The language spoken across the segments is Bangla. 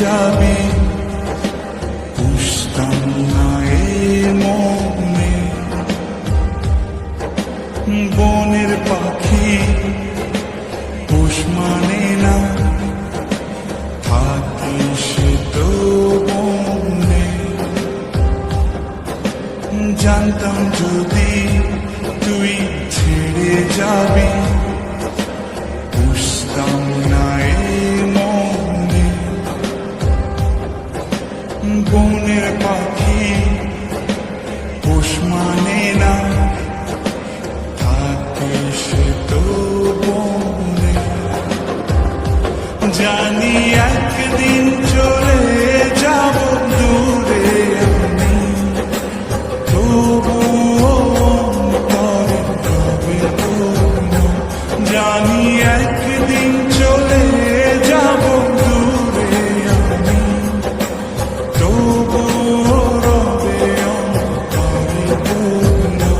যাবি বুঝতাম না এ মনে বনের পাখি পোষ মানে না থাকি সে তো বনে জানতাম যদি তুই ছেড়ে যাবি বুঝতাম না এ মনে বনের পাখি পোষ মানে না থাকে সে তো বনে জানি একদিন চলে যাব দূরে আমি তবুও অন্তরে কবে কোনো জানি একদিন চলে যাব দূরে আমি তবুও রবে অন্তরে কোনো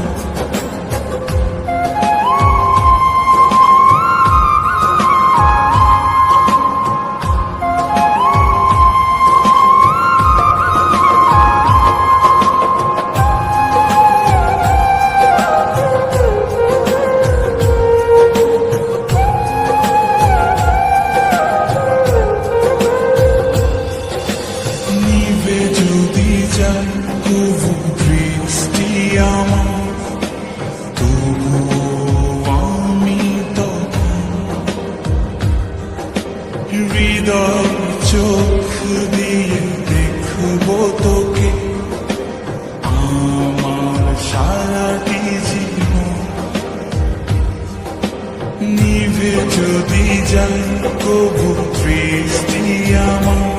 নিভে যদি যায় তবু দৃষ্টি আমার তবু আমি তখন হৃদয় চোখ দিয়ে দেখব তোকে আমার সারাটি জীবন নিভে যদি যায় তবু দৃষ্টি আমার